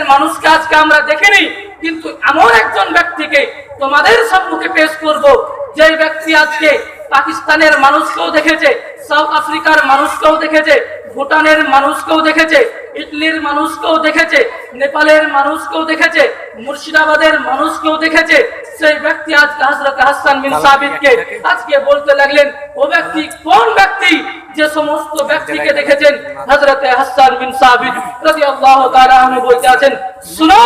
দেশের মানুষকে আজকে আমরা দেখিনি, কিন্তু এমন একজন ব্যক্তিকে তোমাদের সম্মুখে পেশ করব, যে ব্যক্তি আজকে পাকিস্তানের মানুষকেও দেখেছে, সাউথ আফ্রিকার মানুষকেও দেখেছে, ভুটানের মানুষকেও দেখেছে, ইটালির মানুষকেও দেখেছে, নেপালের মানুষকেও দেখেছে, মুর্শিদাবাদের মানুষকেও দেখেছে। সেই ব্যক্তি আজকে হযরত হাসান বিন সাবিতকে আজকে বলতে লাগলেন, ও ব্যক্তি কোন ব্যক্তি যে সমস্ত ব্যক্তিকে দেখেছেন? হযরত হাসান বিন সাবিত রাদিয়াল্লাহু তাআলা আনহু বলতে আছেন, শুনো,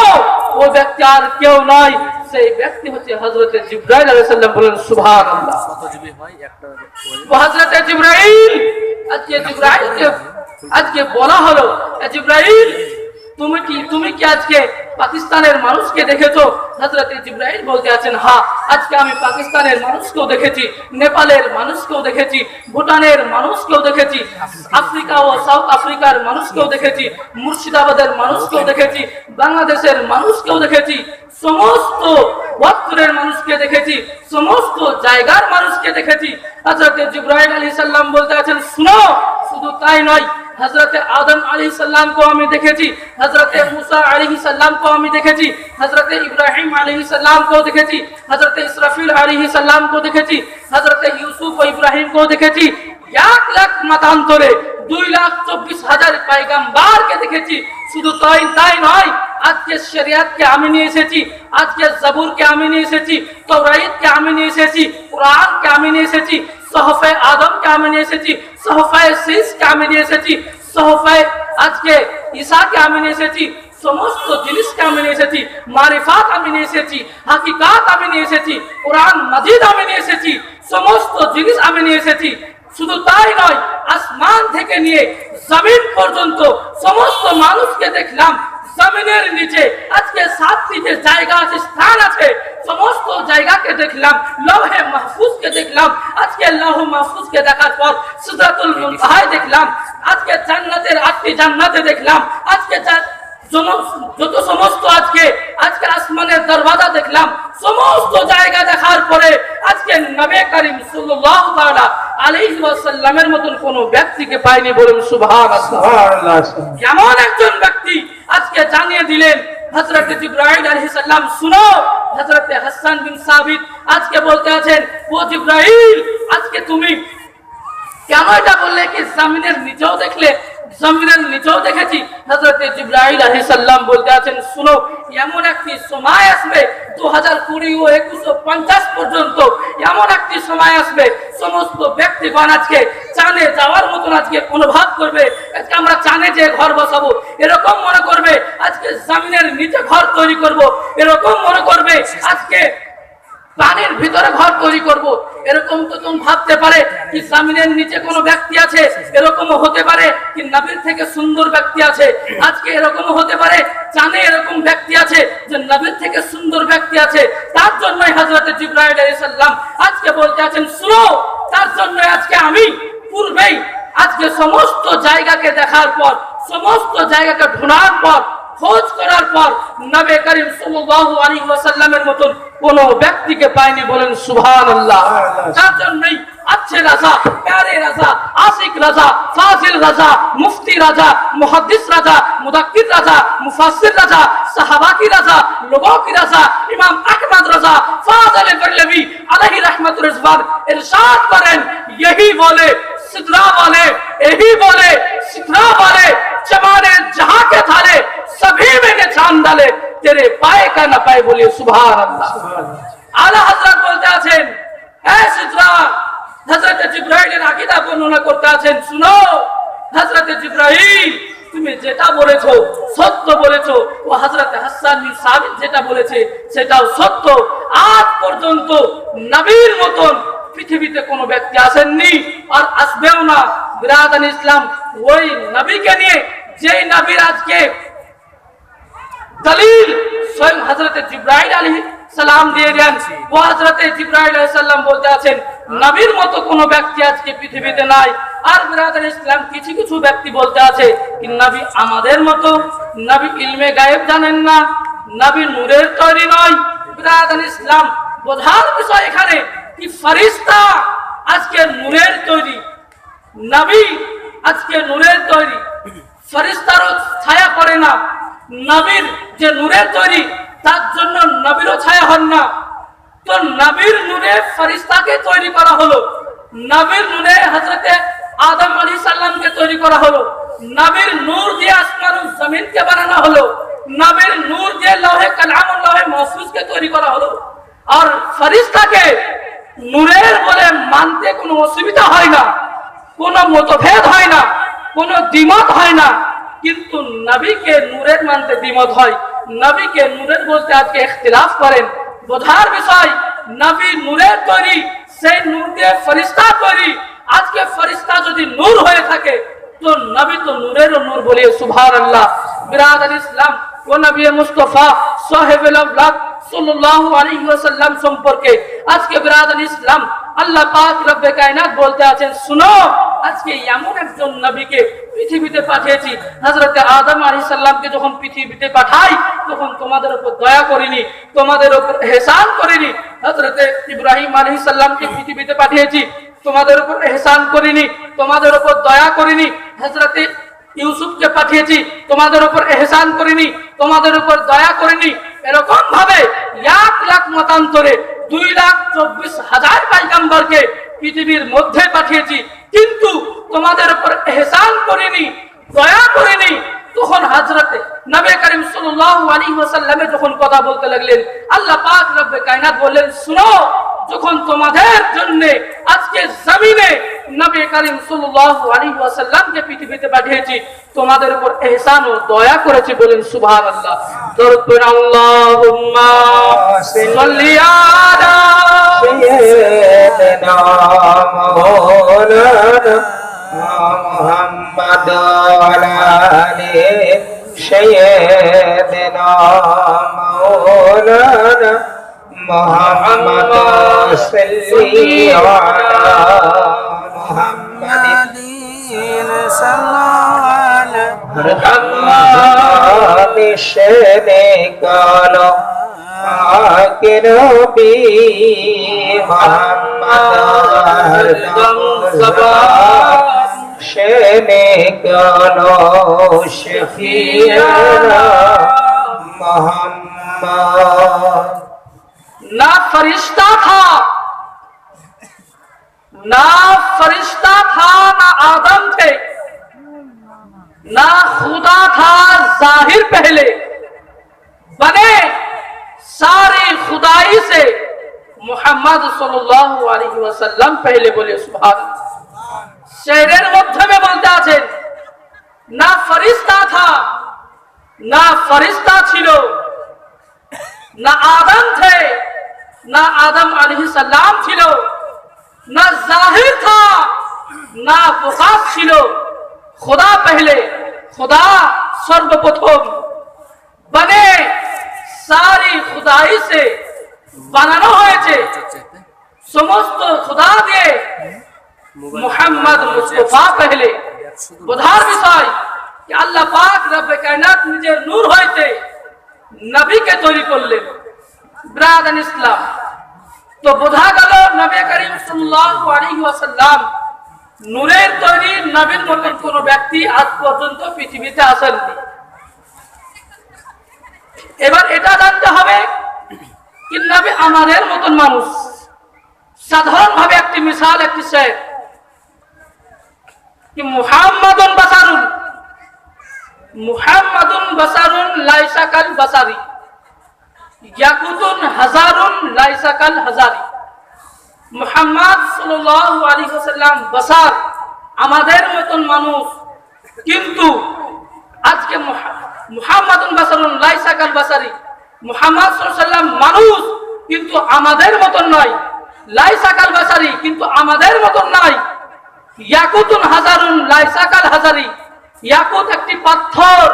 ও ব্যক্তি আর কেউ নয়, সেই ব্যক্তি হচ্ছে হযরত জিবরাইল আলাইহিস সালাম। বলেন সুবহানাল্লাহ। হযরত জিবরাইল, আজকে জিবরাইলকে আজকে বলা হলো, জিবরাইল তুমি কি আজকে পাকিস্তানের মানুষকে দেখেছো? হযরত জিবরাইল বলতে আছেন, হ্যাঁ, আজকে আমি পাকিস্তানের মানুষকেও দেখেছি, নেপালের মানুষকেও দেখেছি, ভুটানের মানুষকেও দেখেছি, আফ্রিকা ও সাউথ আফ্রিকার মানুষকেও দেখেছি, মুর্শিদাবাদের মানুষকেও দেখেছি, বাংলাদেশের মানুষকেও দেখেছি, সমস্ত ওয়াক্তের মানুষকে দেখেছি, সমস্ত জায়গার মানুষকে দেখেছি। হযরত জিবরাইল আলাইহিস সালাম বলতে আছেন, শুনো, শুধু তাই নয়, হযরতে আদম আলাইহিস সালাম को আমি দেখেছি, হযরতে মুসা আলাইহিস সালাম को আমি দেখেছি, হযরতে ইব্রাহিম আলাইহিস সালাম को দেখেছি, হযরতে ইসরাফিল আলাইহিস সালাম को দেখেছি, হযরতে ইউসুফ ও ইব্রাহিম को দেখেছি। 1 লাখ মতান্তরে 2,24,000 পয়গম্বরকে দেখেছি। শুধু তাই নয়, আজকে শরিয়তকে আমি নিয়ে এসেছি, আজকে জবুরকে আমি নিয়ে এসেছি, তাওরাতকে আমি নিয়ে এসেছি, কোরআনকে আমি নিয়ে এসেছি, সহফে আদমকে আমি নিয়ে এসেছি, সহফে শীসকে আমি নিয়ে এসেছি, সহফে আজকে ঈসাকে আমি নিয়ে এসেছি, সমস্ত জিনিসকে আমি নিয়ে এসেছি, মারিফাত আমি নিয়ে এসেছি, হাকিকাত আমি নিয়ে এসেছি, কোরআন মাজিদ আমি নিয়ে এসেছি, সমস্ত জিনিস আমি নিয়ে এসেছি। শুধু তাই নয়, আসমান থেকে নিয়ে জমিন পর্যন্ত সমস্ত মানুষকে দেখলাম। জমিনের নিচে আজকে 7টি যে জায়গা আছে, স্থান আছে, সমস্ত জায়গাকে দেখলাম। লৌহে মাহফুজকে দেখলাম, আজকে লৌহ মাহফুজকে দেখার পর সিদরাতুল মুনতাহায় দেখলাম, আজকে জান্নাতের 8টি জান্নাতে দেখলাম, আজকে যত সমস্ত আজকে আসমানের দরওয়াজা দেখলাম। সমস্ত জায়গা দেখার পরে আজকে নবী করিম সাল্লাল্লাহু তাআলা আলাইহি ওয়াসাল্লামের মতন কোন ব্যক্তিকে পাইনি। বলুন সুবহানাল্লাহ। কেমন একজন ব্যক্তি আজকে জানিয়ে দিলেন হযরত জিবরাইল আলাইহিস সালাম। শুনো, হযরত হাসান বিন সাবিত আজকে বলতে আছেন, ও জিবরাইল, আজকে তুমি কেন এটা বললে কি জমিনের নিচেও দেখলে? জমিনের নিচেও দেখেছি। হযরত জিবরাইল আলাইহিস সালাম বলতে আছেন, শুনো, এমন একটি সময় আসবে 2020 ও 2150 পর্যন্ত, এমন একটি সময় আসবে সমস্ত ব্যক্তিগণ আজকে চাঁদে যাওয়ার মতন আজকে অনুভব করবে। আজকে আমরা চাঁদে যে ঘর বসাবো এরকম মনে করবে, আজকে জমিনের নিচে ঘর তৈরি করব এরকম মনে করবে, আজকে পানির ভিতরে ঘর তৈরি করব এরকম তো তুমি ভাবতে পারে কি জমিনের নিচে কোনো ব্যক্তি আছে? এরকমও হতে পারে কি নবীর থেকে সুন্দর ব্যক্তি আছে? আজকে এরকমও হতে পারে চাঁদে এরকম ব্যক্তি আছে যে নবীর থেকে সুন্দর ব্যক্তি আছে। তার জন্যই হযরত জিবরাইল আলাইহিস সালাম আজকে বলতে আছেন, শুনো, তার জন্য আজকে আমি পূর্বেই আজকে সমস্ত জায়গাকে দেখার পর, সমস্ত জায়গাকে ঢোনার পর, খোঁজ করার পর নবী করিম সাল্লাল্লাহু আলাইহি ওয়াসাল্লামের মতন কোন ব্যক্তিকে পাইনি। বলেন সুবহানাল্লাহ। তার জন্যই अच्छे राजा, प्यारे राजा, आशिक राजा, फाजिल राजा, मुफ्ती राजा, मुहद्दिस राजा, मुदक्किर राजा, मुफस्सिर राजा, सहाबा की राजा, लोगों की राजा, इमाम अहमद राजा फाजिल बरलवी अलैहि रहमतुर रिजवान इरशाद करें, यही बोले सिदरा वाले, यही बोले सिदरा वाले, जमाने जहां के थाले सभी में चांद डाले, तेरे पाए का न पाए। बोलिए सुभान अल्लाह। आला हजरत बोलते আছেন, এ সিদরা, হযরত জিবরাইলের আকীদা বর্ণনা করতে আছেন, শুনো, হযরত জিবরাইল, তুমি যেটা বলেছো সত্য বলেছো। ও হযরত হাসান বিন সাবিত যেটা বলেছে সেটাও সত্য। আজ পর্যন্ত নবীর মতন পৃথিবীতে কোনো ব্যক্তি আসেননি আর আসবেও না। বিরাদান ইসলাম, ওই নবীকে নিয়ে যেই নবীর আজকে দলিল স্বয়ং হযরত জিবরাইল আলাইহিস সালাম দিয়ে দেন, ও হযরত জিবরাইল আলাইহিস সালাম বলতে আছেন, নবীর মতো কোনো ব্যক্তি আজকে পৃথিবীতে নাই। আর বিরাদান ইসলাম, কিছু কিছু ব্যক্তি বলতে আছে কি নবী আমাদের মতো, নবী ইলমে গায়েব জানেন না, নবী নূরের তৈরি নয়। বিরাদান ইসলাম, বোঝার বিষয় এখানে কি ফেরেশতা আজকে নূরের তৈরি, নবী আজকে নূরের তৈরি, ফেরেশতারও ছায়া পড়ে না, নবীর যে নূরের তৈরি তার জন্য নবীরও ছায়া হন না, তো নবীর নূরে ফেরেশতাকে তৈরি করা হলো, নবীর নূরে হযরতে আদম আলাইহিস সালামকে তৈরি করা হলো, নবীর নূর দিয়ে আসমান ও জমিনকে বানানো হলো, নবীর নূর দিয়ে লৌহে কালাম ও লৌহে মাহফুজকে তৈরি করা হলো। আর ফেরেশতাকে নূরের বলে মানতে কোনো অসুবিধা হয় না, কোনো মতভেদ হয় না, কোনো দ্বিমত হয় না, কিন্তু নবীকে নূরের মানতে দ্বিমত হয়। নবীকে নূরের বলতে আজকে ইখতিলাফ করেন। বোঝার বিষয়, নবী নূরের তৈরি, সেই নূর দিয়ে ফেরেশতা তৈরি। আজকে ফেরেশতা যদি নূর হয়ে থাকে তো নবী তো নূরেরও নূর, বলিয়ে সুবহানাল্লাহ। বিরাদার ইসলাম ও নবী মুস্তাফা সাহেবুল আওলাদ সাল্লাল্লাহু আলাইহি ওয়াসাল্লাম সম্পর্কে আজকে বিরাদার ইসলাম আল্লাহ পাক রব্বে কায়নাত বলতে আছেন, শুনো আজকে এমন একজন নবীকে পৃথিবীতে পাঠিয়েছি। হযরতে আদম আলাইহিস সালামকে যখন পৃথিবীতে পাঠাই তখন তোমাদের উপর দয়া করিনি, তোমাদের উপর ইহসান করিনি। হযরতে ইব্রাহিম আলাইহিস সালামকে পৃথিবীতে পাঠিয়েছি, তোমাদের উপর ইহসান করিনি, তোমাদের উপর দয়া করিনি। হযরতে ইউসুফকে পাঠিয়েছি, তোমাদের উপর ইহসান করিনি, তোমাদের উপর দয়া করিনি। এরকম ভাবে 1 লাখ মতান্তরে 2,24,000 পয়গম্বরকে পৃথিবীর মধ্যে পাঠিয়েছি, কিন্তু তোমাদের উপর ইহসান করিনি, দয়া করিনি। তখন হযরতে নবী করিম সাল্লাল্লাহু আলাইহি ওয়াসাল্লাম যখন কথা বলতে লাগলেন, আল্লাহ পাক রব্বে কায়নাত বললেন, শুনো যখন তোমাদের জন্য আজকে জমিনে নবী করিম সাল্লাল্লাহু আলাইহি ওয়াসাল্লামকে পৃথিবীতে পাঠিয়েছি, তোমাদের উপর ইহসান ও দয়া করেছি, বলেন সুবহানাল্লাহ। দরুদ পড়ুন, আল্লাহুম্মা সাল্লি আলা সাইয়্যিদিনা মাওলানা মুহাম্মদ ওয়া আলি সাইয়্যিদিনা মাওলানা মুহাম্মদ সাল্লি আলা মুহাম্মাদিন সাল্লাল্লাহু আলাইহি ওয়াসাল্লাম। আকে নবী মুহাম্মদ শেনে কালো শফিয়ানা মুহাম্মদ। ना फरिश्ता था, ना फरिश्ता था, ना आदम थे, ना खुदा था जाहिर पहले, बने सारी खुदाई से मुहम्मद सल्लल्लाहु अलैहि वसल्लम पहले, बोले सुभान। शेरेर मध्य में बोलते आছেন, ना फरिश्ता था, ना फरिश्ता छिलो, ना आदम थे, ना आदम अलैहिस्सलाम छिलो, ना जाहिर था, ना फुकात छिलो, खुदा पहले, खुदा सर्वप्रथम, बने सारी खुदाई से বানানো হয়েছে, সমস্ত খুদা দিয়ে মুহাম্মদ মুস্তাফা পহলে। বোঝার বিষয় যে আল্লাহ পাক রব্বে কায়নাত নিজের নূর হইতে নবীকে তৈরি করলেন। ব্রাদান ইসলাম, তো বোঝা গেল নবী করিম সাল্লাল্লাহু আলাইহি ওয়াসাল্লাম নূরের তৈরি, নবীর মতন কোন ব্যক্তি আজ পর্যন্ত পৃথিবীতে আসেননি। এবার এটা জানতে হবে कि नबी আমাদের মতন মানুষ। সাধারণ ভাবে একটি মিসাল, একটি শের कि मुहम्मदुन बसारुन, मुहम्मदुन बसारुन लाइसा कल बसारी, याकुतुन हजारुन लाइसा कल हजारी। मुहम्मद সাল্লাল্লাহু আলাইহি ওয়াসাল্লাম বসার, আমাদের মতন মানুষ, কিন্তু আজকে মুহাম্মাদুন বাসারুন লাইসা কাল বাসারি, মুহাম্মদ সাল্লাল্লাহু আলাইহি ওয়াসাল্লাম মানুষ কিন্তু আমাদের মতন নয়, লাইসা কাল বাসারি কিন্তু আমাদের মতন নয়। ইয়াকুতুন হাজারুন লাইসা কাল হাজারি, ইয়াকুত একটি পাথর,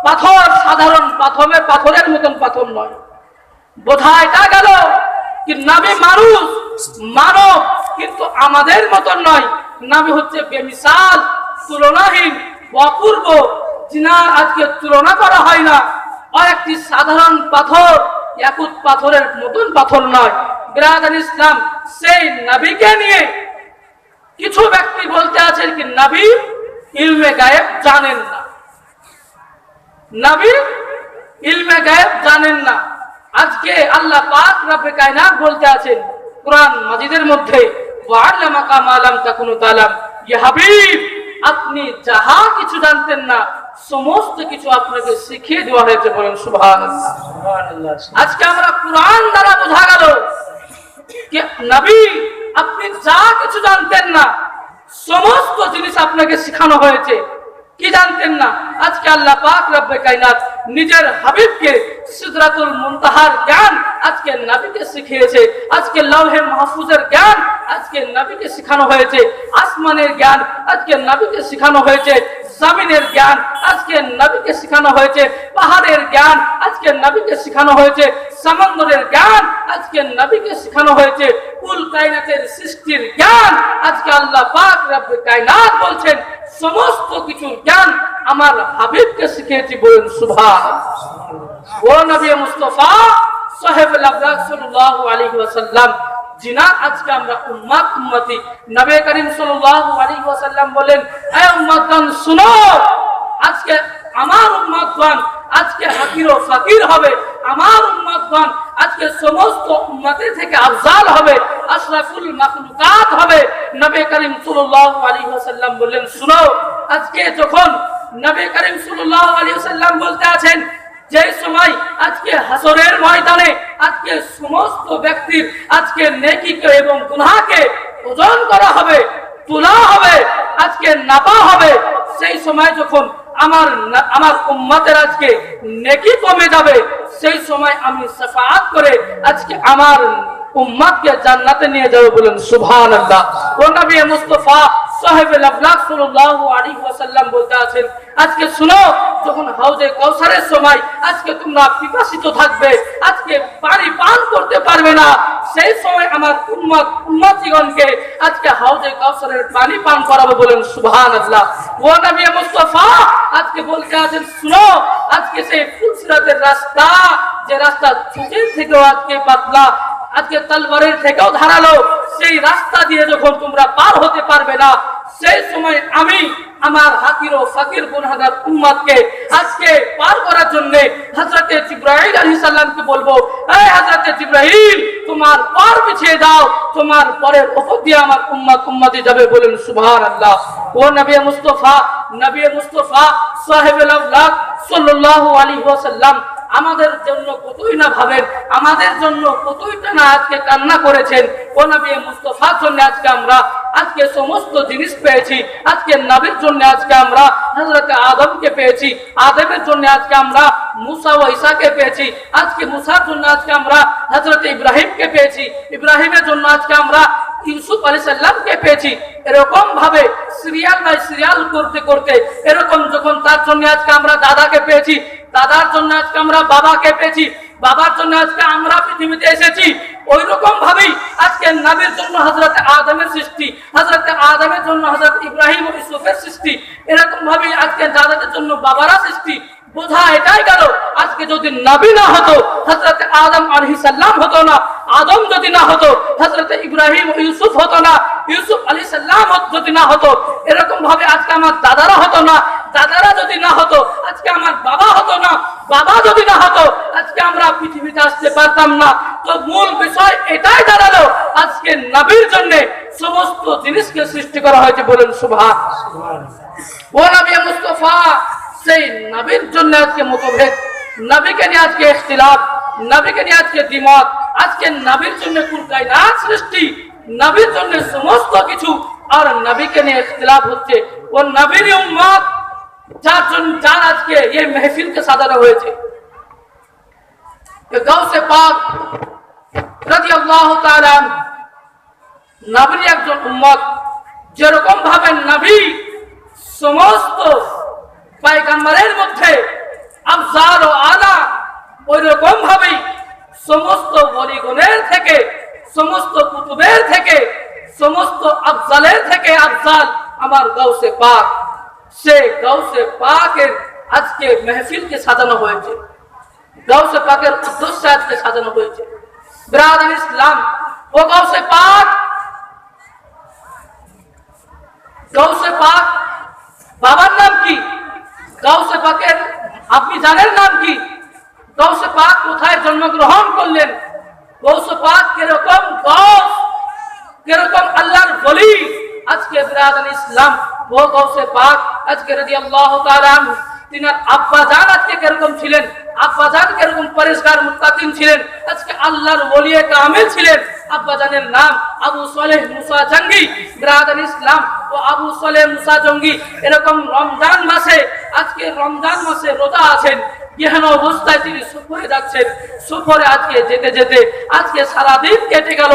পাথর সাধারণ পাথরের মতন পাথর নয়। বোঝা এটা গেল কি নবী মানুষ, মানব, কিন্তু আমাদের মতন নয়। নবী হচ্ছে বেমিসাল, তুলনাহীন, অপূর্ব, যিনার আজকে তুলনা করা হয় না। আর একটি সাধারণ পাথর, ইয়াকুত পাথরের মতন পাথর নয়। বিরাদার ইসলাম, সেই নবীকে নিয়ে কিছু ব্যক্তি বলতে আছেন কি নবী ইলমে গায়েব জানেন না, নবী ইলমে গায়েব জানেন না। আজকে আল্লাহ পাক রব্বে কায়নাত বলতে আছেন কোরআন মাজিদের মধ্যে, ওয়া'আল্লামাকা মা লাম তাকুনু তা'লাম, ইয়া হাবিব আপনি যাহা কিছু জানতেন না সমস্ত কিছু আপনাকে শিখিয়ে দেওয়া হয়েছে। বলেন সুবহানাল্লাহ। সুবহানাল্লাহ। আজকে আমরা কোরআন দ্বারা বোঝা গেল যে নবী আপনি যা কিছু জানতেন না সমস্ত জিনিস আপনাকে শেখানো হয়েছে। কি জানতেন না? আজকে আল্লাহ পাক রব্বে কায়নাত নিজের হাবিবকে সিদরাতুল মুনতাহার জ্ঞান আজকে নবীকে শিখিয়েছে। আজকে লৌহে মাহফুজের জ্ঞান আজকে নবীকে শেখানো হয়েছে। আসমানের জ্ঞান আজকে নবীকে শেখানো হয়েছে। জমিনের জ্ঞান আজকে নবীকে শেখানো হয়েছে। পাহাড়ের জ্ঞান আজকে নবীকে শেখানো হয়েছে। সমুদ্রের জ্ঞান আজকে নবীকে শেখানো হয়েছে। কুল কায়নাতের সৃষ্টির জ্ঞান আজকে আল্লাহ পাক রব্বে কায়নাত বলছেন সমস্ত কিছু জ্ঞান আমার হাবিবকে শিখিয়েছি। বলেন সুবহানাল্লাহ। ও নবী মুস্তাফা সাহেবুল আবরার সাল্লাল্লাহু আলাইহি ওয়াসাল্লাম জিনার আজকে আমরা উম্মতি, নবী করিম সাল্লাল্লাহু আলাইহি ওয়াসাল্লাম বলেন, হে উম্মতগণ শুনো, আজকে আমার উম্মতগণ আজকে হাকির ও ফাকির হবে। আমার উম্মতগণ আজকে সমস্ত উম্মতের থেকে আফজাল হবে, আশরাফুল মাখলুকাত হবে। নবী করিম সাল্লাল্লাহু আলাইহি ওয়াসাল্লাম বললেন শুনো, আজকে যখন নবী করিম সাল্লাল্লাহু আলাইহি ওয়াসাল্লাম বলতে আছেন যে সময় আজকে হাসরের ময়দানে আজকে সমস্ত ব্যক্তির আজকে নেকিকে এবং গুনাহকে ওজন করা হবে, তোলা হবে, আজকে নাপা হবে, সেই সময় যখন আমার উম্মতের আজকে নেকি কমে যাবে, সেই সময় আমি শাফাআত করে আজকে আমার উম্মতকে জান্নাতে নিয়ে যাব। বলেন সুবহানাল্লাহ। ও নবী মুস্তাফা সাহেবুল আবলাগ সাল্লাল্লাহু আলাইহি ওয়াসাল্লাম বলতে আছেন আজকে শুনো, যখন হাউজে কাউসারের সময় আজকে তোমরা পিপাসিত থাকবে, আজকে পানি পান করতে পারবে না, সেই সময় আমার উম্মতিগণকে আজকে হাউজে কাউসারের পানি পান করাবো। বলেন সুবহানাল্লাহ। ও নবী মুস্তাফা আজকে বলতে আছেন শুনো, আজকে সেই ফুলসিরাতের রাস্তা, যে রাস্তা ছুটির থেকেও আজকে পাতলা, আজকে তলবারের থেকেও ধারালো, সেই রাস্তা দিয়ে যখন তোমরা পার হতে পারবে না, সেই সময় আমি আমার হাকির ও ফাকির গুনাহগার উম্মতকে আজকে পার করার জন্য হযরতে জিবরাইল আলাইহিস সালামকে বলবো, এই হযরতে জিবরাইল তোমার পার বিছিয়ে দাও, তোমার পরের উপর দিয়ে আমার উম্মতি যাবে। বলেন সুবহানাল্লাহ। ও নবী মুস্তাফা সাহেবুল আওলাদ সাল্লাল্লাহু আলাইহি ওয়াসাল্লাম আমাদের জন্য কতই না ভাবেন, আমাদের জন্য কতইটা না আজকে কান্না করেছেন। ও নবী মুস্তাফার জন্য আজকে আমরা আজকে সমস্ত জিনিস পেয়েছি। আজকে নবীর জন্য আজকে আমরা হযরতে আদমকে পেয়েছি, আদমের জন্য আজকে আমরা মুসা ও ঈসাকে পেয়েছি, আজকে মুসার জন্য আজকে আমরা হযরতে ইব্রাহিমকে পেয়েছি, ইব্রাহিমের জন্য আজকে আমরা ইউসুফ আলাইহিস সালামকে পেয়েছি। এরকম ভাবে সিরিয়াল বাই সিরিয়াল করতে করতে এরকম যখন তার জন্য আজকে আমরা দাদাকে পেয়েছি, দাদার জন্য আজকে আমরা বাবাকে পেয়েছি, বাবার জন্য আজকে আমরা পৃথিবীতে এসেছি, ওই রকম ভাবেই আজকে নবীর জন্য হযরতে আদমের সৃষ্টি, হযরতে আদমের জন্য হযরত ইব্রাহিম ও ইউসুফের সৃষ্টি, এরকম ভাবেই আজকে দাদাদের জন্য বাবারা সৃষ্টি। বোঝা এটাই গেল আজকে যদি নবী না হতো হযরতে আদম আলাইহিস সালাম হতো না, আদম যদি না হতো হযরতে ইব্রাহিম ও ইউসুফ হতো না, ইউসুফ আলাইহিস সালাম যদি না হতো, এরকম ভাবে আজকে আমার দাদারা হতো না, দাদারা যদি না হতো আজকে আমার বাবা হতো না, বাবা যদি না হতো আজকে আমরা পৃথিবীতে আসতে পারতাম না। তো মূল বিষয় এটাই দাঁড়ালো আজকে নবীর জন্য সমস্ত জিনিসকে সৃষ্টি করা হয়েছে। বলেন সুবহানাল্লাহ। ও নবী মুস্তাফা সেই নবীর জন্য আজকে মতভেদ, নবীকে নিয়ে আজকে ইখতিলাফ, নবীকে নিয়ে আজকে দ্বিমত, আজকে নবীর জন্য কুল কায়নাত সৃষ্টি, নবীর জন্য সমস্ত কিছু, আর নবীকে নিয়ে ইখতিলাফ হচ্ছে। ও নবীর উম্মত যার আজকে এই মেহফিলকে সাজানো হয়েছে, গাউসে পাক রাদিয়াল্লাহু তাআলা নবীর একজন উম্মত, যেরকম ভাবে নবী সমস্ত পয়গম্বরের মধ্যে আফজাল ও আলা, ওই রকম ভাবেই সমস্ত ওলিগণের থেকে, সমস্ত কুতুবের থেকে, সমস্ত আফজালের থেকে আফজাল আমার গাউসে পাক। সে গাউসে পাকের আজকে মেহফিলকে সাজানো হয়েছে, গাউসে পাকের উদ্দেশ্যে আজকে সাজানো হয়েছে। বিরাদর ইসলাম, ও গাউসে পাক, গাউসে পাক বাবার নাম কি? গাউসে পাকের আপনি জানেন নাম কি? গাউসে পাক কোথায় জন্মগ্রহণ করলেন, গাউসে পাক কিরকম গাউস, কিরকম আল্লাহর ওলি। আজকে বিরাদান ইসলাম ও গাউসে পাক আজকে রাদিয়াল্লাহু তাআলা আনহু তিনার আব্বা জান আজকে কিরকম ছিলেন, আব্বা জান কিরকম পরেশগার মুত্তাকিন ছিলেন, আজকে আল্লাহর ওলি কামিল ছিলেন। আব্বা জানের নাম আবু সালেহ মুসা জঙ্গি। বিরাদান ইসলাম ও আবু সালেহ মুসা জঙ্গি এরকম রমজান মাসে, আজকে রমজান মাসে রোজা আছেন, এহেন অবস্থায় তিনি সফরে যাচ্ছেন। সফরে আজকে যেতে যেতে আজকে সারাদিন কেটে গেল।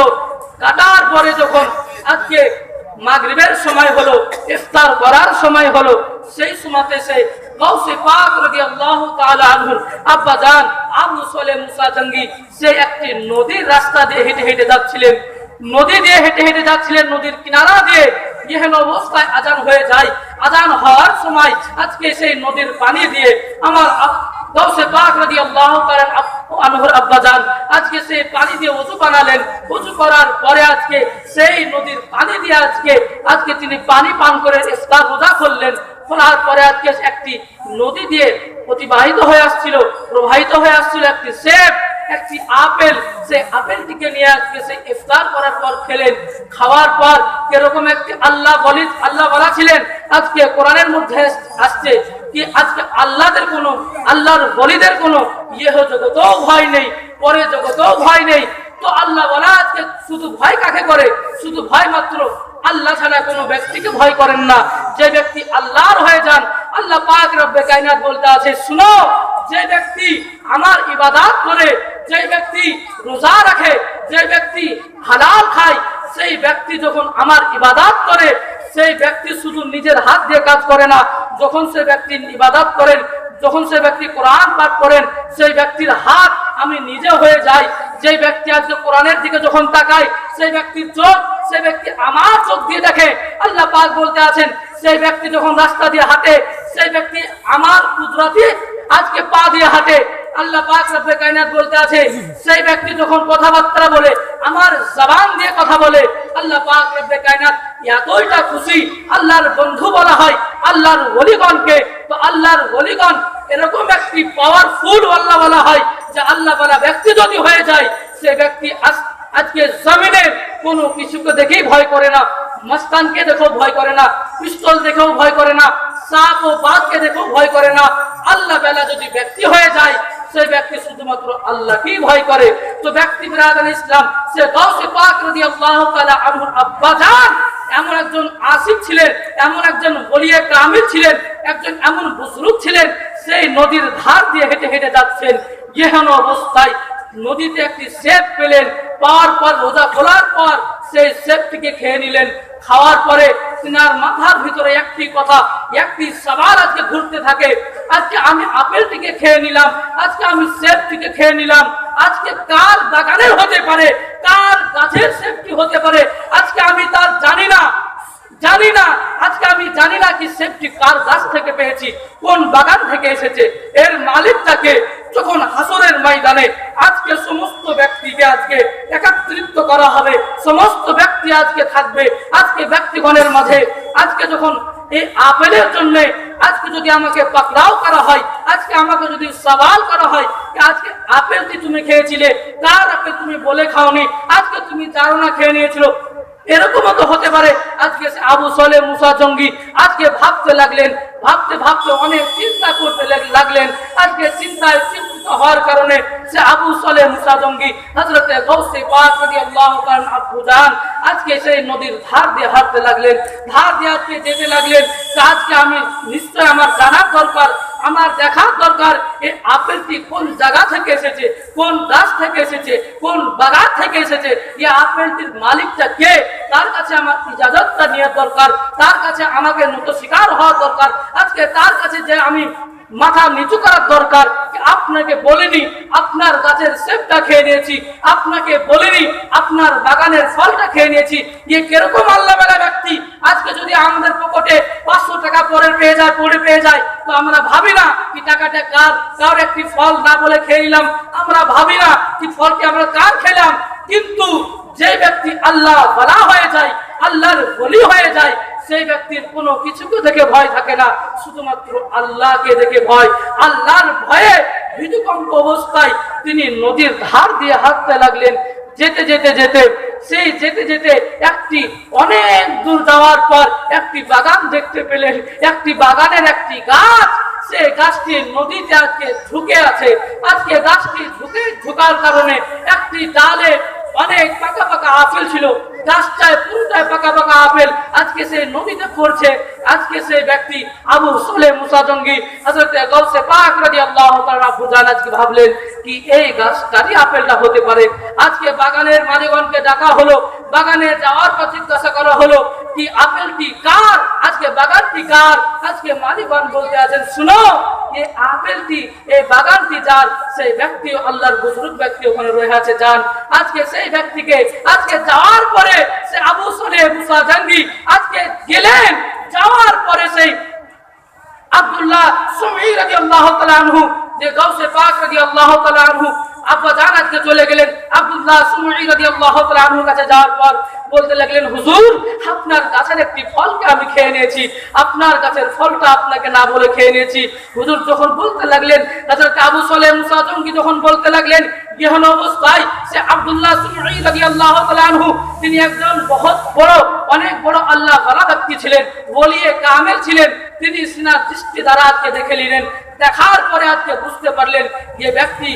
কাটার পরে যখন আজকে মাগরিবের সময় হলো, ইফতার করার সময় হলো, সেই সময়তে সে গাউসে পাক রাদিয়াল্লাহু তাআলা আনহুর আব্বা জান আবু সালেহ মুসা জঙ্গি সে একটি নদীর রাস্তা দিয়ে হেঁটে হেঁটে যাচ্ছিলেন। নদী দিয়ে হেঁটে হেঁটে যাচ্ছিলেন, নদীর কিনারা দিয়ে। এহেন অবস্থায় আজান হয়ে যায়। আজান হওয়ার সময় আজকে সেই নদীর পানি দিয়ে আমার গাউসে পাক রাদিয়াল্লাহু তাআলা আনহুর আব্বা জান আজকে সেই পানি দিয়ে ওযু বানালেন। ওযু করার পরে আজকে সেই নদীর পানি দিয়ে আজকে তিনি পানি পান করে ইফতার রোজা করলেন। করার পরে আজকে একটি নদী দিয়ে প্রবাহিত হয়ে আসছিল একটি সেব, একটি আপেল। সেই আপেলটিকে নিয়ে আজকে সেই ইফতার করার পর খেলেন। খাওয়ার পর কিরকম একটি আল্লাহ বলা ছিলেন। আজকে কোরআনের মধ্যে আসছে কি আজকে আল্লাহর বলিদের কোনো ইহ জগতেও ভয় নেই, পরে জগতেও ভয় নেই। তো আল্লাহ বলা আজকে শুধু ভয় কাকে করে? শুধু ভয় মাত্র আল্লাহ ছাড়া কোনো ব্যক্তিকে ভয় করেন না। যে ব্যক্তি আল্লাহর হয়ে যান, আল্লাহ পাক রব্বে কায়নাত বলতে আছে, শুনো, যে ব্যক্তি আমার ইবাদত করে, যে ব্যক্তি রোজা রাখে, যে ব্যক্তি হালাল খায়, সেই ব্যক্তি যখন আমার ইবাদত করে, সেই ব্যক্তি শুধু নিজের হাত দিয়ে কাজ করে না। যখন সে ব্যক্তি ইবাদত করেন, যখন সে ব্যক্তি কোরআন পাঠ করেন, সেই ব্যক্তির হাত আমি নিজে হয়ে যাই। যে ব্যক্তি আজকে কোরআনের দিকে যখন তাকায়, সেই ব্যক্তির চোখ, সেই ব্যক্তি আমার চোখ দিয়ে দেখে। আল্লাহ পাক বলতে আছেন, সেই ব্যক্তি যখন রাস্তা দিয়ে হাঁটে, সেই ব্যক্তি আমার কুদরতে আজকে পা দিয়ে হাঁটে। আল্লাহ পাক রব্বে কায়নাত বলতে আছে, সেই ব্যক্তি যখন কথাবার্তা বলে, আমার জবান দিয়ে কথা বলে। আল্লাহ পাক রব্বে কায়নাত এতটা খুশি। আল্লাহর বন্ধু বলা হয় আল্লাহর ওলিগণকে। তো আল্লাহর ওলিগণ এরকম একটি পাওয়ারফুল আল্লাহ বলা হয় যে আল্লাহ বলা ব্যক্তি যদি হয়ে যায়, সে ব্যক্তি আজকে জমিনের কোনো কিছুকে দেখেই ভয় করে না। মস্তানকে দেখেও ভয় করে না, পিস্তল দেখেও ভয় করে না, সাপ ও বাঘকে দেখেও ভয় করে না। আল্লাহ বেলা যদি ব্যক্তি হয়ে যায়, সেই ব্যক্তি শুধুমাত্র আল্লাহকেই ভয় করে। তো ব্যক্তি বিরাদান ইসলাম সে গাউসে পাক রাদিয়াল্লাহু তাআলা আনহুর আব্বা জান এমন একজন আসিফ ছিলেন, এমন একজন ওলিয়ে কামিল ছিলেন, একজন এমন বুজুর্গ ছিলেন। সেই নদীর ধার দিয়ে হেঁটে হেঁটে যাচ্ছেন। এহেন অবস্থায় নদীতে একটি সেব পেলেন। পাওয়ার পর রোজা খোলার পর সেই সেবটিকে খেয়ে নিলেন। খাওয়ার পরে তিনার মাথার ভিতরে একটি কথা, একটি সওয়াল আজকে ঘুরতে থাকে, আজকে আমি আপেলটিকে খেয়ে নিলাম, আজকে আমি সেবটিকে খেয়ে নিলাম, আজকে কার বাগানের হতে পারে, কার গাছের সেবটি হতে পারে, আজকে আমি তার জানি না। আজকে আমি জানি না কি সেবটি কার গাছ থেকে পেয়েছি, কোন বাগান থেকে এসেছে, এর মালিকটাকে। যখন হাসরের ময়দানে আজকে সমস্ত ব্যক্তিকে আজকে একত্রিত করা হবে, সমস্ত ব্যক্তি আজকে থাকবে আজকে ব্যক্তিগণের মাঝে। আজকে যখন এই আপেলের জন্য আজকে যদি আমাকে পাকড়াও করা হয়, আজকে আমাকে যদি সওয়াল করা হয় যে আজকে আপেলটি তুমি খেয়েছিলে, কার আপেল তুমি বলে খাওনি, আজকে তুমি জানো না খেয়ে নিয়েছিল, এরকমও তো হতে পারে। আজকে আবু সালেহ মুসা জঙ্গি আজকে ভাবতে লাগলেন, ভাবতে ভাবতে অনেক চিন্তা করতে লাগলেন। আজকে চিন্তিত হওয়ার কারণে সে আবু সালেহ মুসা জঙ্গি হযরতে গাউসে পাক রাদিয়াল্লাহু তাআলা আব্বু জান আজকে সেই নদীর ধার দিয়ে হাঁটতে লাগলেন। ধার দিয়ে আজকে যেতে লাগলেন। আজকে আমি নিশ্চয় আমার জানার দরকার, আমার দেখার দরকার এই আপেলটি কোন জায়গা থেকে এসেছে, কোন গাছ থেকে এসেছে, কোন বাগান থেকে এসেছে, এই আপেলটির মালিকটা কে, তার কাছে আমার ইজাজতটা নেওয়া দরকার, তার কাছে আমাকে নত স্বীকার হওয়া দরকার। আজকে তার কাছে যে আমি মাথা নিচু করার দরকার। আপনাকে বলিনি আপনার গাছের সেবটা খেয়ে নিয়েছি, আপনাকে বলিনি আপনার বাগানের ফলটা খেয়ে নিয়েছি। ये কিরকম আল্লাহ বলা ব্যক্তি। আজকে যদি আমাদের পকেটে 500 টাকা পড়ে পেয়ে যায় তো আমরা ভাবি না কি টাকাটা কার একটি ফল না বলে খেয়ে নিলাম, আমরা ভাবি না কি ফলটি আমরা কার খেলাম। কিন্তু যে ব্যক্তি আল্লাহ বলা হয়ে যায়, আল্লাহর ওলি হয়ে যায়, সেই ব্যক্তির কোনো কিছুকে দেখে ভয় থাকে না, শুধুমাত্র আল্লাহকে দেখে ভয়। আল্লাহর ভয়ে ভীতিকম্প অবস্থায় তিনি নদীর ধার দিয়ে হাঁটতে লাগলেন। যেতে যেতে যেতে সেই যেতে যেতে একটি অনেক দূর যাওয়ার পর একটি বাগান দেখতে পেলেন। একটি বাগানের একটি গাছ, সে গাছটি নদীতে আজকে ঝুঁকে আছে। আজকে গাছটি ঝুঁকার কারণে একটি ডালে অনেক পাকা পাকা আপেল ছিল, গাছটায় পুরোটায় পাকা পাকা আপেল আজকে সে নদীতে পড়ছে। আজকে সেই ব্যক্তি আবু সলেহ মুসা জঙ্গি হযরত গাউসে পাক রাদিয়াল্লাহু তাআলা বুঝান আজকে ভাবলেন কি এই গাছটারই আপেলটা হতে পারে। আজকে বাগানের মালিকগণকে ডাকা হলো, বাগানে যাওয়ার পর জিজ্ঞাসা করা হলো কি আপেলটি কার, আজকে বাগানটি কার। আজকে মালিকগণ বলতে আছেন শুনো, এই আপেলটি এই বাগানটি যার, সেই ব্যক্তি আল্লাহর বুজুর্গ ব্যক্তি ওখানে রয়ে আছে যান। আজকে সেই ব্যক্তিকে আজকে যাওয়ার পরে সে আবু সলেহ মুসা জঙ্গি আজকে গেলেন। যাওয়ার পরে সেই আব্দুল্লাহ সুমঈ রাদিয়াল্লাহু তাআলা আনহু, যে গাউসে পাক রাদিয়াল্লাহু তাআলা আনহু আব্বা জান আজকে চলে গেলেন। আব্দুল্লাহ সুমঈ রাদিয়াল্লাহু তাআলা আনহুর কাছে যাওয়ার পর বলতে লাগলেন হুজুর আপনার গাছের একটি ফলকে আমি খেয়ে নিয়েছি, আপনার গাছের ফলটা আপনাকে না বলে খেয়ে নিয়েছি। হুজুর যখন বলতে লাগলেন, হযরত আবু সলেহ মুসা জঙ্গি যখন বলতে লাগলেন গৃহণ অবস্থায় সে আব্দুল্লাহ সুমঈ রাদিয়াল্লাহু তাআলা আনহু তিনি একজন বহুত বড় অনেক বড় আল্লাহ ওয়ালা ব্যক্তি ছিলেন, ওলিয়ে কামেল ছিলেন। তিনি সিনার দৃষ্টি দ্বারা আজকে দেখে নিলেন। দেখার পরে আজকে বুঝতে পারলেন যে ব্যক্তি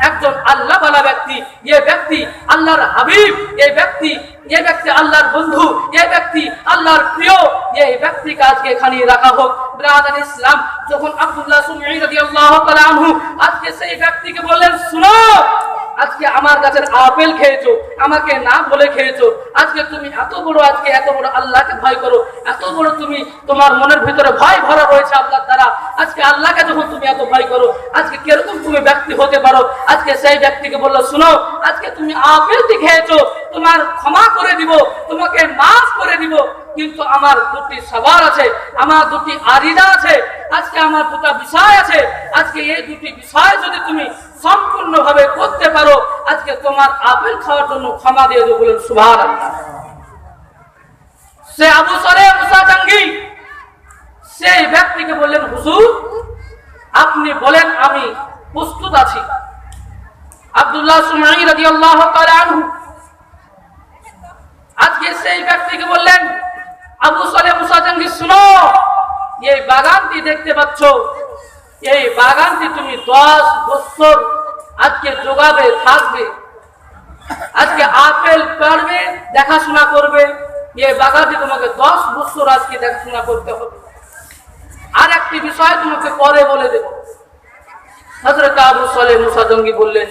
একজন আল্লাহ ওয়ালা ব্যক্তি, এই ব্যক্তি আল্লাহর হাবিব, এই ব্যক্তি আল্লাহর বন্ধু, এই ব্যক্তি আল্লাহর প্রিয়। এই ব্যক্তিকে আজকে এখানে রাখা হোক। ব্রাদার ইসলাম যখন আব্দুল্লাহ সুমঈ রাদিয়াল্লাহু তাআলা আনহু আজকে সেই ব্যক্তিকে বললেন শুনো, আজকে আমার গাছের আপেল খেয়েছো, আমাকে না বলে খেয়েছো। আজকে তুমি এত বড় আল্লাহকে ভয় করো, এত বড় তুমি তোমার মনের ভিতরে ভয় ভরা রয়েছে আল্লাহর দ্বারা। আজকে আল্লাহকে যখন তুমি এত ভয় করো, আজকে কিরকম তুমি ব্যক্তি হতে পারো। আজকে সেই ব্যক্তিকে বললো শুনো, আজকে তুমি আপেলটি খেয়েছো, তোমার ক্ষমা করে দিব, তোমাকে মাফ করে দিব, কিন্তু আমার দুটি সবার আছে, আমার দুটি আরিদা আছে, আজকে আমার দুটো বিষয় আছে। আজকে এই দুটি বিষয় যদি তুমি সম্পূর্ণভাবে করতে পারো, আজকে তোমার আপেল খাওয়ার জন্য ক্ষমা দিয়ে দেবো। বলেন সুবহানাল্লাহ। সে আবু সলেহ মুসা জঙ্গি সেই ব্যক্তিকে বললেন হুজুর আপনি বলেন আমি প্রস্তুত আছি। আব্দুল্লাহ সুমঈ রাদিয়াল্লাহু তাআলা আনহু আজকে সেই ব্যক্তিকে বললেন আবু সলেহ মুসা জঙ্গি শুনো, এই বাগানটি দেখতে পাচ্ছ, এই বাগানটি তুমি 10 বছর আজকে যোগাবে থাকবে, আজকে আপেল পারবে দেখাশোনা করবে, এই বাগানটি তোমাকে 10 বছর আজকে দেখাশোনা করতে হবে। আর একটি বিষয় তোমাকে পরে বলে দেব। হযরত আবু সলেহ মুসা জঙ্গি বললেন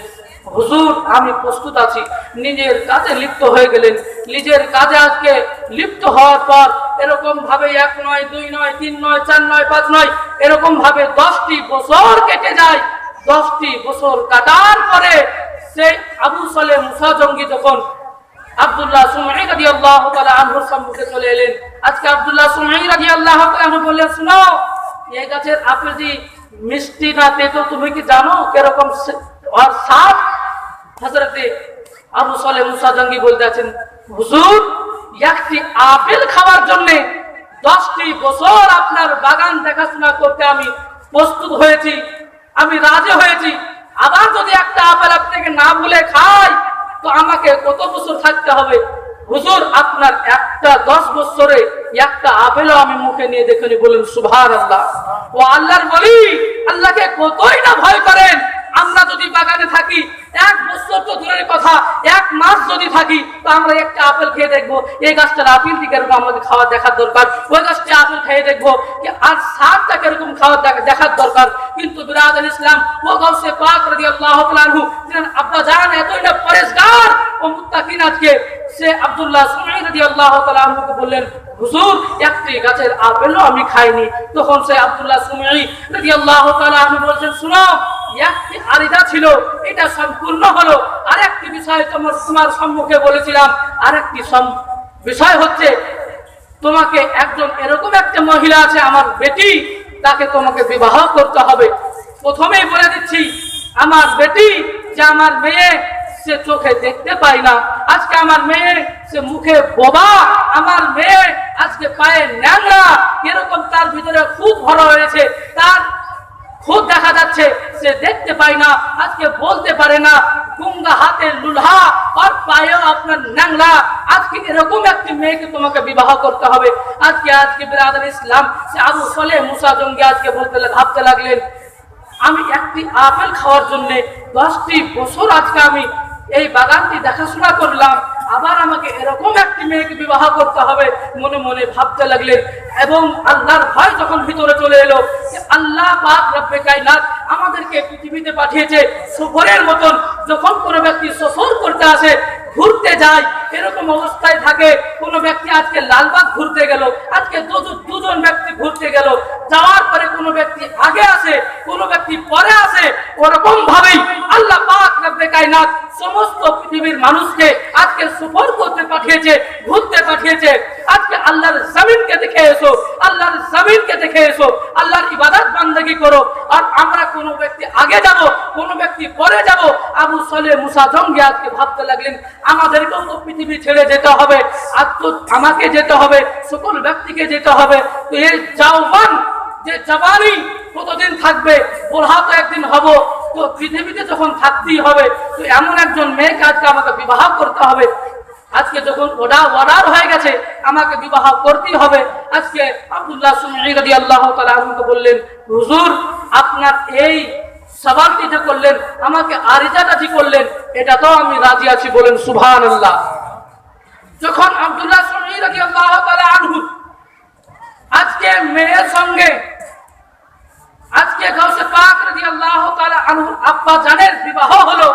হুজুর আমি প্রস্তুত আছি। নিজের কাজে লিপ্ত হয়ে গেলেন। নিজের কাজে আজকে লিপ্ত হওয়ার পর এরকম ভাবে 1 নয় 2 নয় 3 নয় 4 নয় 5 নয় এরকম ভাবে 10টি বছর কেটে যায়। 10টি বছর কাটার পরে সেই আবু সলেহ মুসা জঙ্গি যখন আব্দুল্লাহ সুমঈ রাদিয়াল্লাহু তাআলা আনহুর সম্মুখে চলে এলেন, আজকে আব্দুল্লাহ সুমঈ রাদিয়াল্লাহু তাআলা আনহু বললেন শুনো, এই গাছের আপেলটি মিষ্টি না তেতো তুমি কি জানো কিরকম আর স্বাদ? হযরত আবু সলেহ মুসা জঙ্গি বলতে আছেন হুজুর একটি আপেল খাওয়ার জন্য 10টি বছর আপনার বাগান দেখাশোনা করতে আমি প্রস্তুত হয়েছি, আমি রাজি হয়েছি। আবার যদি একটা আপেল আপনাকে না বলে খাই তো আমাকে কত বছর থাকতে হবে? হুজুর আপনার একটা 10 বছরে একটা আপেলও আমি মুখে নিয়ে দেখিনি। বলেন সুবহানাল্লাহ। ও আল্লাহর ওলি, আল্লাহকে কতই না ভয় করেন। আমরা যদি বাগানে থাকি 1 বছর তো দূরের কথা, 1 মাস যদি থাকি তো আমরা একটা আপেল খেয়ে দেখবো এই গাছটার আপেলটি কিরকম আমাদের খাওয়া দেখার দরকার, ওই গাছটা আপেল খেয়ে দেখবো আর স্বাদটা কিরকম খাওয়া দেখার দরকার। কিন্তু বিরাদর ইসলাম ও গাউসে পাক রাদিয়াল্লাহু তাআলা আনহু যিনি আব্বা জান এতই না পরেশগার ও মুত্তাকিন, আজকে সে আব্দুল্লাহ সুমঈ রাদিয়াল্লাহু তাআলা আনহুকে বললেন হুজুর একটি গাছের আপেলও আমি খাইনি। তখন সে আব্দুল্লাহ সুমঈ রাদিয়াল্লাহু তাআলা আনহু বলছেন শুনো, একটি আরিদা ছিল এটা সম্পূর্ণ হলো। আরেকটি বিষয় তোমার সম্মুখে বলেছিলাম, আরেকটি বিষয় হচ্ছে তোমাকে একজন এরকম একটা মহিলা আছে আমার বেটি, তাকে তোমাকে বিবাহ করতে হবে। প্রথমেই বলে দিচ্ছি আমার বেটি যে আমার মেয়ে সে চোখে দেখতে পাই না, আজকে আমার মেয়ে সে মুখে বোবা, আমার মেয়ে আজকে পায়ে ন্যাংরা, এরকম তার ভিতরে খুব ভরা হয়েছে। তার খুব দেখা যাচ্ছে সে দেখতে পায় না, আজকে বলতে পারে না, গুঙ্গা হাতে লুলহা আর পায়েও আপনার ন্যাংরা। আজকে এরকম একটি মেয়েকে তোমাকে বিবাহ করতে হবে। আজকে বিরাদর ইসলাম সে আবু সালেহ মুসা জঙ্গি আজকে ভাবতে লাগলেন, আমি একটি আপেল খাওয়ার জন্য 10টি বছর আজকে আমি এই বাগানটি দেখাশোনা করলাম, আবার আমাকে এরকম একটি মেয়েকে বিবাহ করতে হবে মনে মনে ভাবতে লাগলেন। এবং আল্লাহর ভয় যখন ভিতরে চলে এলো যে আল্লাহ পাক রব্বে কায়নাত আমাদেরকে পৃথিবীতে পাঠিয়েছে সফরের মতন। যখন কোনো ব্যক্তি সফর করতে আসে, ঘুরতে যায়, এরকম অবস্থায় থাকে, কোনো ব্যক্তি আজকে লালবাগ ঘুরতে গেল, আজকে দুজন ব্যক্তি ঘুরতে গেল, যাওয়ার পরে কোনো ব্যক্তি আগে আসে, কোনো ব্যক্তি পরে আসে, ওরকম ভাবেই আল্লাহ পাক রব্বে কায়নাত সমস্ত পৃথিবীর মানুষকে আজকে সফর করতে পাঠিয়েছে, ঘুরতে পাঠিয়েছে। আজকে আল্লাহর জমিনকে দেখে এসো, আল্লাহর জমিনকে দেখে এসো, আল্লাহর ইবাদত বান্দাগি করো। আর আমরা কোনো ব্যক্তি আগে যাব, কোনো ব্যক্তি পরে যাব। আবু সালেহ মুসা জঙ্গি আজকে ভাবতে লাগলেন, আমাদেরকেও তো পৃথিবী ছেড়ে যেতে হবে, আর তো আমাকে যেতে হবে, সকল ব্যক্তিকে যেতে হবে। তো এই জাওয়ান যে জওয়ানি কতদিন থাকবে, বুড়া তো একদিন হব, তো পৃথিবীতে যখন থাকতেই হবে, তো এমন একজন মেয়েকে আজকে আমাকে বিবাহ করতে হবে। আজকে যখন অর্ডার হয়ে গেছে আমাকে বিবাহ করতেই হবে। আজকে আব্দুল্লাহ সুমঈ রাদিয়াল্লাহু তাআলা আনহু বললেন, হুজুর আপনার এই সওয়ালটি যে করলেন, আমাকে আরিজাটা যে করলেন, এটা তো আমি রাজি আছি, বলেন সুবহানাল্লাহ। যখন আব্দুল্লাহ সুমঈ রাদিয়াল্লাহু তাআলা আনহু আজকে মেয়ের সঙ্গে আজকে গাউসে পাক রাদিয়াল্লাহু তাআলা আনহুর আব্বা জানের বিবাহ হলো,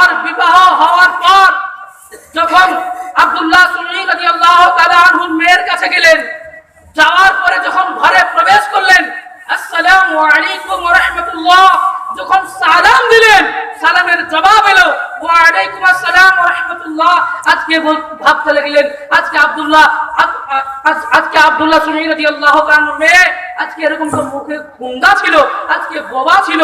আর বিবাহ হওয়ার পর যখন আব্দুল্লাহ সুমঈ রাদিয়াল্লাহু তাআলা আনহুর মেয়ের কাছে গেলেন, যাওয়ার পরে যখন ঘরে প্রবেশ করলেন, আসসালামু আলাইকুম ওয়া রাহমাতুল্লাহ যখন সালাম দিলেন, সালামের জবাব এলো ওয়া আলাইকুম আসসালাম ওয়া রাহমাতুল্লাহ। আজকে ভাবতে লাগলেন, আজকে আব্দুল্লাহ সুমঈ রাদিয়াল্লাহু তাআলা মেয়ে আজকে এরকম তো মুখে গুঙ্গা ছিল, আজকে বোবা ছিল,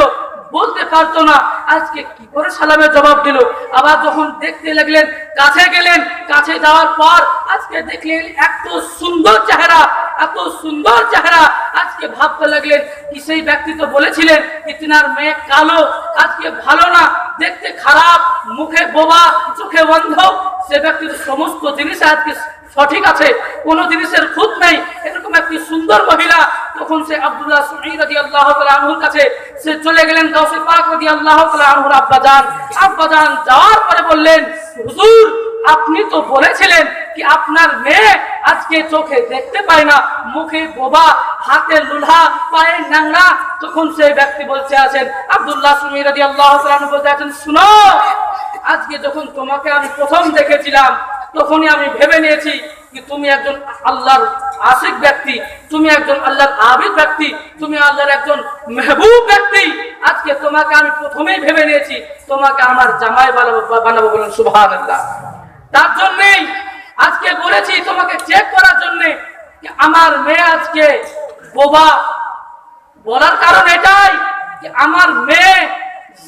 বলতে পারতো না, আজকে কি করে সালামের জবাব দিল। আবার যখন দেখতে লাগলেন, কাছে গেলেন, কাছে যাওয়ার পর আজকে দেখলেন এত সুন্দর চেহারা, এত সুন্দর চেহারা। আজকে ভাবতে লাগলেন, কি সেই ব্যক্তি তো বলেছিলেন কি তিনার মেয়ে কালো, আজকে ভালো না, দেখতে খারাপ, মুখে বোবা, চোখে অন্ধ, সে ব্যক্তির সমস্ত জিনিস আজকে সঠিক আছে, কোনো জিনিসের খুঁত নেই, এরকম একটি সুন্দর মহিলা। তখন সে আব্দুল্লাহ সুমঈ রাদিয়াল্লাহু তাআলা আনহুর কাছে সে চলে গেলেন, গাউসে পাক রাদিয়াল্লাহু তাআলা আনহুর আব্বাজান যাওয়ার পরে বললেন, হুজুর আপনি তো বলেছিলেন কি আপনার মেয়ে আজকে চোখে দেখতে পায় না, মুখে বোবা, হাতে লুলহা, পায়ে ন্যাংরা। তখন সেই ব্যক্তি বলতে আছেন, আব্দুল্লাহ সুমঈ রাদিয়াল্লাহু তাআলা আনহু বলতে আছেন, শুনো, আজকে যখন তোমাকে আমি প্রথম দেখেছিলাম তখনই আমি ভেবে নিয়েছি কি তুমি একজন আল্লাহর আশিক ব্যক্তি, তুমি একজন আল্লাহর আবিদ ব্যক্তি, তুমি আল্লাহর একজন মেহবুব ব্যক্তি। আজকে তোমাকে আমি প্রথমেই ভেবে নিয়েছি তোমাকে আমার জামাই বানাবো, বলেন সুবহানাল্লাহ। তার জন্যই আজকে বলেছি তোমাকে চেক করার জন্য আমার মেয়ে আজকে বোবা। বলার কারণ এটাই যে আমার মেয়ে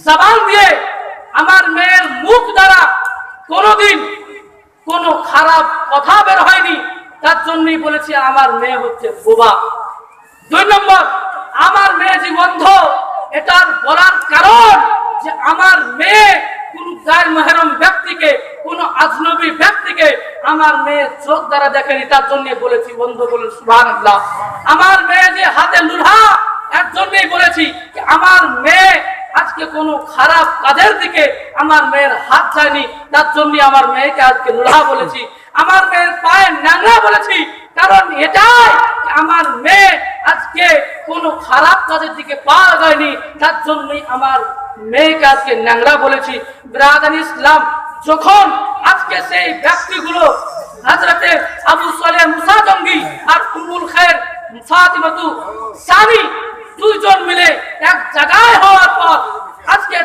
জবান দিয়ে, আমার মেয়ের মুখ দ্বারা কোনোদিন কোনো খারাপ কথা বের হয়নি, তার জন্যই বলেছি আমার মেয়ে হচ্ছে বোবা। 2 নম্বর, আমার মেয়ে যে অন্ধ, এটার বলার কারণ যে আমার মেয়ে কোন গায়ের মেহরম ব্যক্তিকে, কোন আজনবী ব্যক্তিকে আমার মেয়ে চোখ দ্বারা দেখেনি, তার জন্য বলেছি অন্ধ, বলেন সুবহানাল্লাহ। আমার মেয়ে যে হাতে লুলহা, এর জন্যই বলেছি যে আমার মেয়ে আজকে কোনো খারাপ কাজের দিকে আমার মেয়ের হাত যায়নি, তার জন্য আমার মেয়েকে আজকে লুলহা বলেছি। আমার মেয়ের পায়ে ন্যাংরা বলেছি, কারণ এটাই আমার মেয়ে আজকে কোনো খারাপ কাজের দিকে পা যায়নি, তার জন্যই আমার মেয়েকে আজকে ন্যাংরা বলেছি। বিরাদার ইসলাম, যখন আজকে সেই ব্যক্তিগুলো হযরতে আবু সালেহ মুসা জঙ্গি আর উম্মুল খায়ের ফাতিমাতু সানি দুইজন মিলে এক জায়গায় হওয়ার পর, আজকে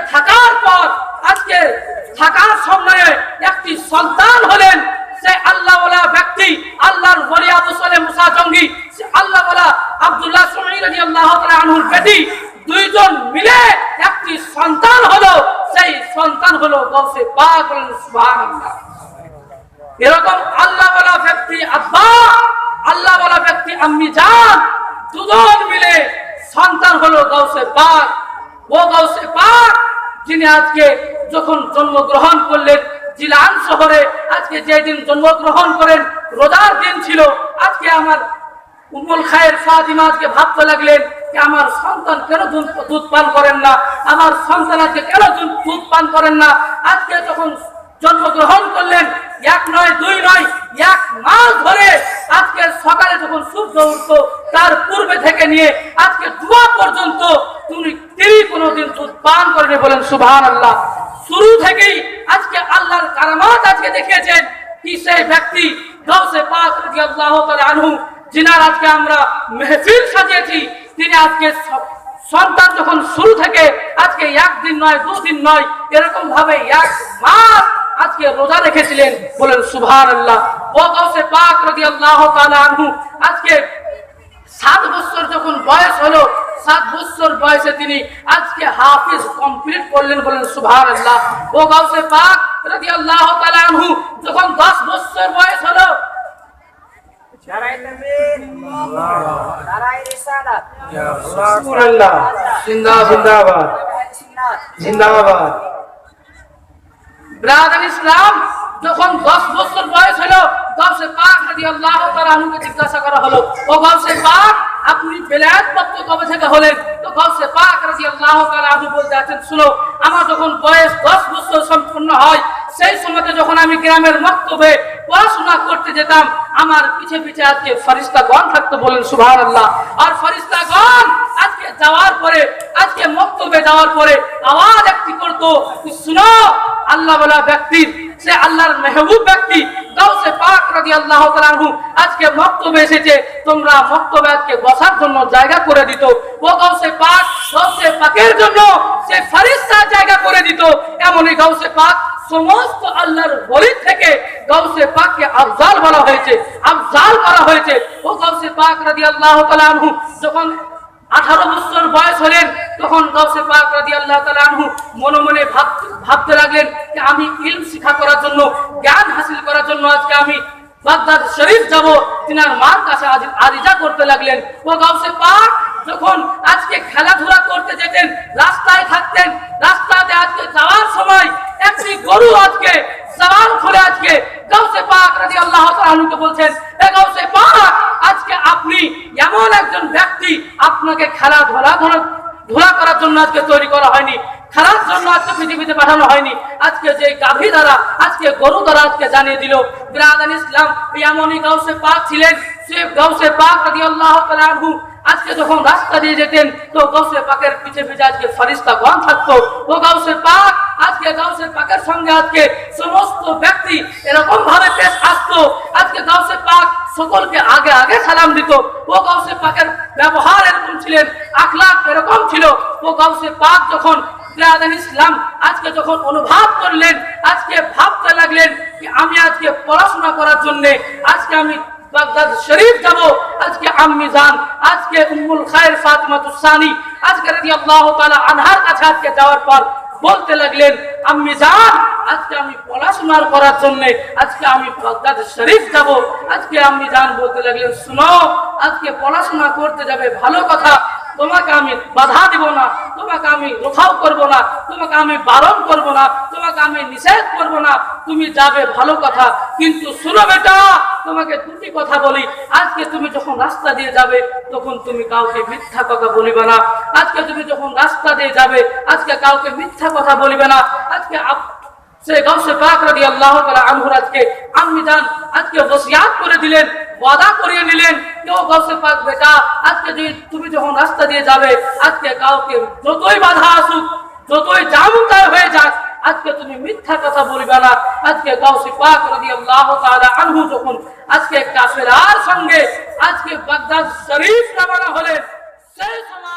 থাকার সময়ে একটি সন্তান হলেন, সে আল্লাহওয়ালা ব্যক্তি, আল্লাহর ওলি আবু সালেহ মুসা জঙ্গি, সে আল্লাহওয়ালা আব্দুল্লাহ সুমঈ রাদিয়াল্লাহু তাআলা আনহুর বেটি, দুইজন মিলে একটি সন্তান হলো। সেই সন্তান হলো গাউসে পাক, সুবহানাল্লাহ। এরকম আল্লাহওয়ালা ব্যক্তি আব্বা, আল্লাহওয়ালা ব্যক্তি আম্মি জান, দুজন মিলে সন্তান হলো গাউসে পাক। ও গাউসে পাক যিনি আজকে যখন জন্মগ্রহণ করলেন জিলান শহরে, আজকে যেদিন জন্মগ্রহণ করেন রোজার দিন ছিল। আজকে আমার উম্মুল খায়ের ফাতিমা আজকে ভাবতে লাগলেন যে আমার সন্তান কেন দুধ পান করেন না, আমার সন্তান আজকে কেন দুধ পান করেন না। আজকে যখন জন্মগ্রহণ করলেন, এক নয় দুই নয়, 1 মাস ধরে আজকে সকালে যখন সূর্য উঠতো তার পূর্বে থেকে নিয়ে আজকে জুয়া পর্যন্ত তিনি কোনোদিন দুধ পান করেনি। বলেন সুবহানাল্লাহ। শুরু থেকেই আজকে আল্লাহর কারামাত আজকে দেখিয়েছেন কি সেই ব্যক্তি গাউসে পাক রাদিয়াল্লাহু তাআলা আনহু, যিনার আজকে আমরা মেহফিল সাজিয়েছি, তিনি আজকে সন্তান যখন শুরু থেকে আজকে 1 দিন নয় 2 দিন নয়, এরকম ভাবে 1 মাস আজকে রোজা রেখেছিলেন। বলেন সুবহানাল্লাহ। ও গাউসে পাক রাদিয়াল্লাহু তাআলা আনহু আজকে 7 বছর যখন বয়স হলো, 7 বছর বয়সে তিনি আজকে হাফিজ কমপ্লিট করলেন। বলেন সুবহানাল্লাহ। ও গাউসে পাক রাদিয়াল্লাহু তাআলা আনহু যখন 10 বছর বয়স হলো, জিন্দাবাদ জিন্দাবাদ। ব্রাদার ইসলাম যখন 10 বছর বয়স হলো, গাউসে পাক রাদিয়াল্লাহু তাআলা আনহুকে জিজ্ঞাসা করা হলো, ও গাউসে পাক আপনি বেলায়েত প্রাপ্ত কবে থেকে হলেন? তো গাউসে পাক রাদিয়াল্লাহু তাআলা আনহু বলতে আছেন, শুনো, আমার যখন বয়স 10 বছর সম্পূর্ণ হয়, সেই সময়তে যখন আমি গ্রামের মক্তবে পড়াশোনা করতে যেতাম, আমার পিছে পিছে আজকে ফেরেশতাগণ থাকতো। বলেন সুবহানাল্লাহ। আর ফেরেশতাগণ আজকে যাওয়ার পরে, আজকে মক্তবে যাওয়ার পরে আওয়াজ একটি করতো, শুনো, আল্লাহ ওয়ালা ব্যক্তি, সে আল্লাহর মেহবুব ব্যক্তি গাউসে পাক রাদিয়াল্লাহু তাআলা আনহু আজকে মক্তবে এসেছে, তোমরা মক্তবে আজকে বসার জন্য জায়গা করে দিত। ও গাউসে পাক, গাউসে পাকের জন্য সে ফেরেশতা জায়গা করে দিত। এমনই গাউসে পাক সমস্ত আল্লাহর ওলি থেকে গাউসে পাককে আফজাল বলা হয়েছে, আফজাল বলা হয়েছে। ও গাউসে পাক রাদিয়াল্লাহু তাআলা আনহু যখন 18 বছর বয়স হলেন, তখন গাউসে পাক রাদিয়াল্লাহু তাআলা আনহু মনে মনে ভাবতে লাগলেন যে আমি ইলম শিক্ষা করার জন্য, জ্ঞান হাসিল করার জন্য আজকে আমি বাগদাদ শরীফ যাব। তিনার মার কাছে আরিজা করতে লাগলেন। ও গাউসে পাক যখন আজকে খেলাধুলা করতে যেতেন, রাস্তায় থাকতেন, রাস্তাতে আজকে যাওয়ার সময় একটি গরু আজকে জবান খুলে আজকে গাউসে পাক রাদিয়াল্লাহু তাআলা আনহুকে বলছেন, এ গাউসে পাক, আজকে আপনি এমন একজন ব্যক্তি, আপনাকে ধরা করার জন্য আজকে তৈরি করা হয়নি, খেলার জন্য আজকে পৃথিবীতে পাঠানো হয়নি। আজকে যে গাভী দ্বারা, আজকে গরু দ্বারা আজকে জানিয়ে দিল। বিরাদান ইসলাম এমনই গাউসে পাক ছিলেন। সে গাউসে পাক রাদিয়াল্লাহু তাআলা আনহু আজকে যখন রাস্তা দিয়ে যেতেন, তো গাউসে পাকের পিছে পিছে আজকে ফেরেশতাগণ থাকতো। ও গাউসে পাক, আজকে গাউসে পাকের সঙ্গে আজকে সমস্ত ব্যক্তি এরকম ভাবে পেশ আসতো। আজকে গাউসে পাক সকলকে আগে আগে সালাম দিত। ও গাউসে পাকের ব্যবহার এরকম ছিলেন, আখলাক এরকম ছিল। ও গাউসে পাক যখন বিরাদান ইসলাম আজকে যখন অনুভব করলেন, আজকে ভাবতে লাগলেন যে আমি আজকে পড়াশোনা করার জন্য আজকে আমি বাগদাদ শরীফ যাব। আজকে আম্মি জান, আজকে উম্মুল খায়ের ফাতিমাতুস সানি আজকে রাদিয়াল্লাহু তাআলা আনহার কাছে আজকে যাওয়ার পর বলতে লাগলেন, আম্মি জান, আজকে আমি পড়াশোনা করার জন্য আজকে আমি বাগদাদ শরীফ যাব। আজকে আম্মি জান বলতে লাগলেন, শুনো, আজকে পড়াশোনা করতে যাবে ভালো কথা, তোমাকে আমি বাধা দিব না, তোমাকে আমি রোখাও করব না, তোমাকে আমি বারণ করব না, তোমাকে আমি নিষেধ করব না, তুমি যাবে ভালো কথা। কিন্তু শুনো বেটা, তোমাকে দুটি কথা বলি, আজকে তুমি যখন রাস্তা দিয়ে যাবে তখন তুমি কাউকে মিথ্যা কথা বলিবে না। আজকে তুমি যখন রাস্তা দিয়ে যাবে আজকে কাউকে মিথ্যা কথা বলিবে না। আজকে সে গাউসে পাক রাদিয়াল্লাহু তাআলা আনহু আজকে আম্মি জান আজকে ওসিয়াত করে দিলেন, ওয়াদা করিয়ে নিলেন, কেউ গাউসে পাক বেটা, আজকে তুমি যখন রাস্তা দিয়ে যাবে আজকে কাউকে যতই বাধা আসুক, যতই জামতায় হয়ে যাক, আজকে তুমি মিথ্যা কথা বলবে না। আজকে গাউসে পাক রাদিয়াল্লাহু তাআলা আনহু যখন আজকে কাফেরার সঙ্গে আজকে বাগদাদ শরীফ রওনা হলেন, সেই সময়